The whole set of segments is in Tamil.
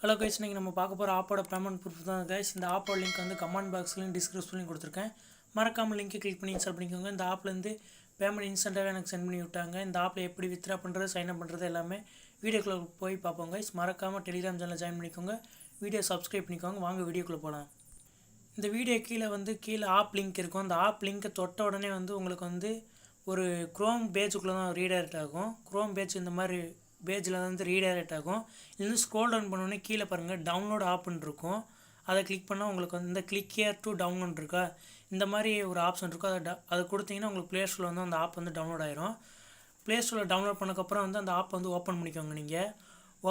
ஹலோ கைஸ், இன்றைக்கி நம்ம பார்க்க போகிற ஆப்போட பேமெண்ட் ப்ரூஃப் தான் கைஸ். இந்த ஆப்போட லிங்க் வந்து கமெண்ட் பாக்ஸ்லையும் டிஸ்கிரிப்ஷன்லையும் கொடுத்துருக்கேன். மறக்காமல் லிங்க்கை கிளிக் பண்ணி இன்ஸ்டால் பண்ணிக்கோங்க. இந்த ஆப்லேருந்து பேமெண்ட் இன்ஸ்டண்ட்டாகவே எனக்கு சென்ட் பண்ணி விட்டாங்க. இந்த ஆப்பில் எப்படி வித்ரா பண்ணுறது, சைன் அப் பண்ணுறது எல்லாமே வீடியோக்குள்ளே போய் பார்ப்போம் கைஸ். மறக்காமல் டெலிகிராம் சேனலில் ஜாயின் பண்ணிக்கோங்க, வீடியோ சப்ஸ்கிரைப் பண்ணிக்கோங்க. வாங்க வீடியோக்குள்ளே போகலாம். இந்த வீடியோ கீழே ஆப் லிங்க் இருக்கும். அந்த ஆப் லிங்க்கை தொட்ட உடனே வந்து உங்களுக்கு வந்து ஒரு க்ரோம் பேஜுக்குள்ளே தான் ரீடைரக்ட் ஆகும். க்ரோம் பேஜ் இந்த மாதிரி பேஜில் வந்து ரீடைரக்ட் ஆகும். இதுலேருந்து ஸ்க்ரோல் டவுன் பண்ணோடனே கீழே பாருங்கள் டவுன்லோட் ஆப்னு இருக்கும். அதை கிளிக் பண்ணால் உங்களுக்கு வந்து இந்த கிளிக் ஹியர் டு டவுன்லோட் இருக்கா, இந்த மாதிரி ஒரு ஆப்ஷன் இருக்கும். அதை கொடுத்தீங்கன்னா உங்களுக்கு ப்ளே ஸ்டோரில் வந்து அந்த ஆப் வந்து டவுன்லோட் ஆயிரும். ப்ளே ஸ்டோரில் டவுன்லோட் பண்ணக்கப்புறம் வந்து அந்த ஆப் வந்து ஓப்பன் பண்ணிக்கோங்க. நீங்கள்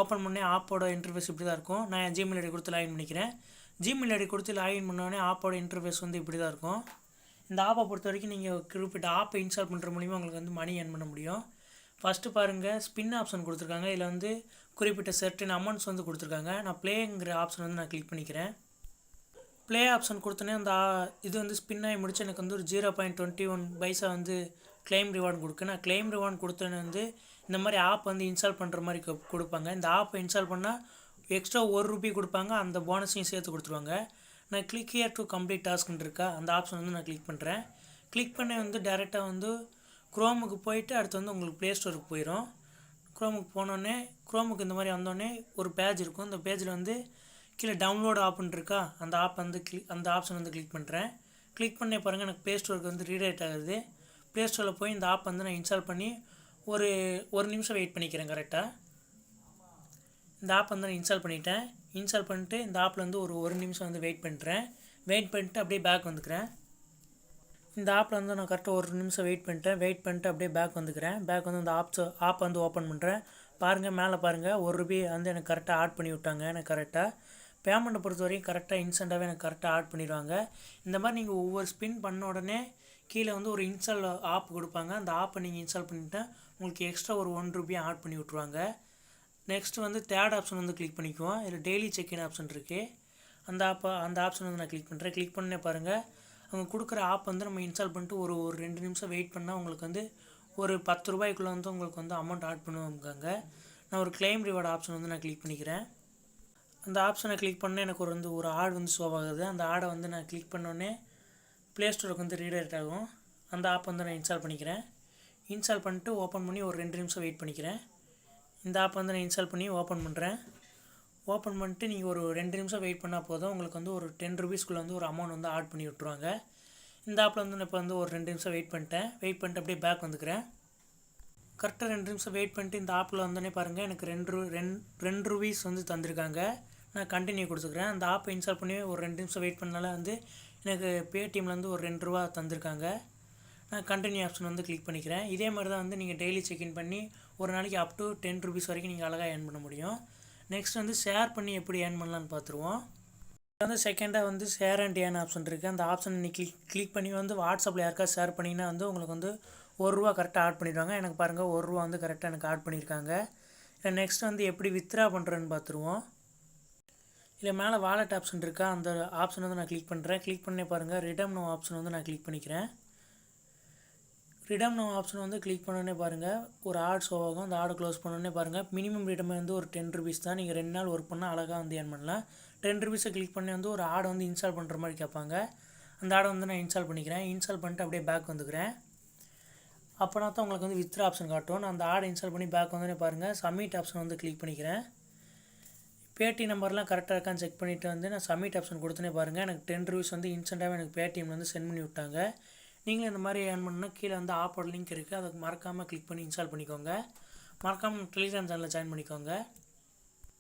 ஓப்பன் பண்ணி ஆப்போட இன்டர்ஃபேஸ் இப்படி தான் இருக்கும். நான் என் ஜிமெயில் ஐடி கொடுத்து லாகின் பண்ணிக்கிறேன். ஜிமெயில் ஐடி கொடுத்து லாகின் பண்ணோடனே ஆப்போட இன்டர்ஃபேஸ் வந்து இப்படி தான் இருக்கும். இந்த ஆப்பை பொறுத்த வரைக்கும் நீங்கள் குறிப்பிட்ட ஆப்பை இன்ஸ்டால் பண்ணுற மூலிமா உங்களுக்கு வந்து மணி ஏர்ன் பண்ண முடியும். ஃபஸ்ட்டு பாருங்கள், ஸ்பின் ஆப்ஷன் கொடுத்துருக்காங்க. இதில் வந்து குறிப்பிட்ட சர்டன் அமௌண்ட்ஸ் வந்து கொடுத்துருக்காங்க. நான் ப்ளேங்கிற ஆப்ஷன் வந்து நான் கிளிக் பண்ணிக்கிறேன். ப்ளே ஆப்ஷன் கொடுத்தோன்னே அந்த இது வந்து ஸ்பின் ஆகி முடிச்சு எனக்கு வந்து ஒரு 0.21 பைசா வந்து கிளைம் ரிவார்டு கொடுக்கு. நான் கிளைம் ரிவார்டு கொடுத்தோன்னே வந்து இந்த மாதிரி ஆப் வந்து இன்ஸ்டால் பண்ணுற மாதிரி கொடுப்பாங்க. இந்த ஆப்பை இன்ஸ்டால் பண்ணால் எக்ஸ்ட்ரா ₹1 கொடுப்பாங்க. அந்த போனஸையும் சேர்த்து கொடுத்துருவாங்க. நான் கிளிக் ஹியர் டு கம்ப்ளீட் டாஸ்க்னு இருக்கா, அந்த ஆப்ஷன் வந்து நான் கிளிக் பண்ணுறேன். கிளிக் பண்ணி வந்து டேரெக்டாக வந்து க்ரோமுக்கு போயிட்டு அடுத்து வந்து உங்களுக்கு ப்ளே ஸ்டோருக்கு போயிடும். க்ரோமுக்கு போனோடனே க்ரோமுக்கு இந்த மாதிரி வந்தோடனே ஒரு பேஜ் இருக்கும். இந்த பேஜில் வந்து கீழே டவுன்லோட் ஆப்னு இருக்கா, அந்த ஆப் வந்து அந்த ஆப்ஷன் வந்து கிளிக் பண்ணுறேன். கிளிக் பண்ணி பாருங்கள், எனக்கு ப்ளே ஸ்டோருக்கு வந்து ரீடைரக்ட் ஆகுது. ப்ளே ஸ்டோரில் போய் இந்த ஆப் வந்து நான் இன்ஸ்டால் பண்ணி ஒரு நிமிஷம் வெயிட் பண்ணிக்கிறேன். கரெக்டாக இந்த ஆப் வந்து நான் இன்ஸ்டால் பண்ணிட்டேன். இன்ஸ்டால் பண்ணிட்டு இந்த ஆப்பில் வந்து ஒரு நிமிஷம் வந்து வெயிட் பண்ணுறேன். வெயிட் பண்ணிட்டு அப்படியே பேக் வந்துக்கிறேன். இந்த ஆப்பில் வந்து நான் கரெக்டாக ஒரு நிமிஷம் வெயிட் பண்ணிட்டு அப்படியே பேக் வந்துக்கிறேன். பேக் வந்து அந்த ஆப் வந்து ஓப்பன் பண்ணுறேன். பாருங்கள், மேலே பாருங்கள் ₹1 வந்து எனக்கு கரெக்டாக ஆட் பண்ணி விட்டாங்க. எனக்கு கரெக்டாக பேமெண்ட்டை பொறுத்த வரைக்கும் கரெக்டாக இன்ஸ்டண்ட்டாகவே எனக்கு கரெக்டாக ஆட் பண்ணிடுவாங்க. இந்த மாதிரி நீங்கள் ஒவ்வொரு ஸ்பின் பண்ண உடனே கீழே வந்து ஒரு இன்ஸ்டால் ஆப் கொடுப்பாங்க. அந்த ஆப்பை நீங்கள் இன்ஸ்டால் பண்ணிவிட்டு உங்களுக்கு எக்ஸ்ட்ரா ஒரு ₹1 ஆட் பண்ணி விட்ருவாங்க. நெக்ஸ்ட்டு வந்து தேர்ட் ஆப்ஷன் வந்து கிளிக் பண்ணிக்குவோம். இதில் டெய்லி செக்இன் ஆப்ஷன் இருக்குது. அந்த ஆப்ஷன் வந்து நான் கிளிக் பண்ணுறேன். கிளிக் பண்ணே பாருங்கள், அவங்க கொடுக்குற ஆப் வந்து நம்ம இன்ஸ்டால் பண்ணிட்டு ஒரு 2 நிமிஷம் வெயிட் பண்ணால் உங்களுக்கு வந்து ஒரு ₹10 வந்து உங்களுக்கு வந்து அமௌண்ட் ஆட் பண்ணுவாங்க. நான் ஒரு கிளைம் ரிவார்டு ஆப்ஷன் வந்து நான் கிளிக் பண்ணிக்கிறேன். அந்த ஆப்ஷனை கிளிக் பண்ணேன், எனக்கு ஒரு ஆட் வந்து ஷோ ஆகுது. அந்த ஆடை வந்து நான் கிளிக் பண்ணோடனே ப்ளே ஸ்டோருக்கு வந்து ரீடைரக்ட் ஆகும். அந்த ஆப் வந்து நான் இன்ஸ்டால் பண்ணிக்கிறேன். இன்ஸ்டால் பண்ணிட்டு ஓப்பன் பண்ணி ஒரு 2 நிமிஷம் வெயிட் பண்ணிக்கிறேன். இந்த ஆப் வந்து நான் இன்ஸ்டால் பண்ணி ஓப்பன் பண்ணுறேன். ஓப்பன் பண்ணிட்டு நீங்கள் ஒரு 2 நிமிஷம் வெயிட் பண்ணால் போதும், உங்களுக்கு வந்து ஒரு ₹10 வந்து ஒரு அமௌண்ட் வந்து ஆட் பண்ணி விட்ருவாங்க. இந்த ஆப்பில் வந்து நான் இப்போ வந்து ஒரு 2 நிமிஷம் வெயிட் பண்ணிட்டு அப்படியே பேக் வந்துக்கிறேன். கரெக்டாக 2 நிமிஷம் வெயிட் பண்ணிட்டு இந்த ஆப்பில் வந்தோடனே பாருங்கள், எனக்கு ₹2 வந்து தந்திருக்காங்க. நான் கண்டினியூ கொடுத்துக்கிறேன். அந்த ஆப்பை இன்ஸ்டால் பண்ணி ஒரு 2 நிமிஷம் வெயிட் பண்ணனால வந்து எனக்கு பேடிஎம்லேருந்து ஒரு ₹2 தந்திருக்காங்க. நான் கண்டினியூ ஆப்ஷன் வந்து கிளிக் பண்ணிக்கிறேன். இதே மாதிரி தான் வந்து நீங்கள் டெய்லி செக்இன் பண்ணி ஒரு நாளைக்கு அப் டு ₹10 வரைக்கும் நீங்கள் அழகாக ஏர்ன் பண்ண முடியும். நெக்ஸ்ட் வந்து ஷேர் பண்ணி எப்படி ஏர்ன் பண்ணலான்னு பார்த்துருவோம். வந்து செகண்டாக வந்து ஷேர் அண்ட் ஏர்ன் ஆப்ஷன் இருக்குது. அந்த ஆப்ஷன் நீங்கள் கிளிக் பண்ணி வந்து வாட்ஸ்அப்பில் யாருக்காவது ஷேர் பண்ணிங்கன்னா வந்து உங்களுக்கு வந்து ₹1 கரெக்டாக ஆட் பண்ணிடுவாங்க. எனக்கு பாருங்கள் ₹1 வந்து கரெக்டாக எனக்கு ஆட் பண்ணியிருக்காங்க. நெக்ஸ்ட் வந்து எப்படி வித்ரா பண்ணுறேன்னு பார்த்துருவோம். இல்லை மேலே வாலெட் ஆப்ஷன் இருக்கா, அந்த ஆப்ஷன் வந்து நான் கிளிக் பண்ணுறேன். கிளிக் பண்ணி பாருங்கள், ரிடம் நோ ஆப்ஷன் வந்து நான் கிளிக் பண்ணிக்கிறேன். ரிடம் நோ ஆப்ஷன் வந்து கிளிக் பண்ணோடனே பாருங்கள், ஒரு ஆட் ஷோ ஆகும். அந்த ஆடை க்ளோஸ் பண்ணோடனே பாருங்கள், மினிமம் ரிடம் வந்து ஒரு ₹10 தான். நீங்கள் 2 நாள் ஒர்க் பண்ணால் அழகாக வந்து ஏர்ன் பண்ணலாம். ₹10 கிளிக் பண்ணி வந்து ஒரு ஆடை வந்து இன்ஸ்டால் பண்ணுற மாதிரி கேட்பாங்க. அந்த ஆடை வந்து நான் இன்ஸ்டால் பண்ணிக்கிறேன். இன்ஸ்டால் பண்ணிட்டு அப்படியே பேக் வந்துக்கிறேன். அப்போனா தான் உங்களுக்கு வந்து வித்ரா ஆப்ஷன் காட்டும். நான் அந்த ஆடை இன்ஸ்டால் பண்ணி பேக் வந்தோடனே பாருங்கள், சப்மிட் ஆப்ஷன் வந்து கிளிக் பண்ணிக்கிறேன். பேடிஎம் நம்பர்லாம் கரெக்டாக இருக்கான்னு செக் பண்ணிவிட்டு வந்து நான் சப்மிட் ஆப்ஷன் கொடுத்தனே பாருங்கள், எனக்கு ₹10 வந்து இன்ஸ்டண்ட்டாகவே எனக்கு பேடிஎம் வந்து சென்ட் பண்ணி விட்டாங்க. நீங்களும் இந்த மாதிரி ஏர்ன் பண்ணால் கீழே வந்து ஆப்போட லிங்க் இருக்குது, அதுக்கு மறக்காமல் கிளிக் பண்ணி இன்ஸ்டால் பண்ணிக்கோங்க. மறக்காமல் டெலிகிராம் சேனலில் ஜாயின் பண்ணிக்கோங்க.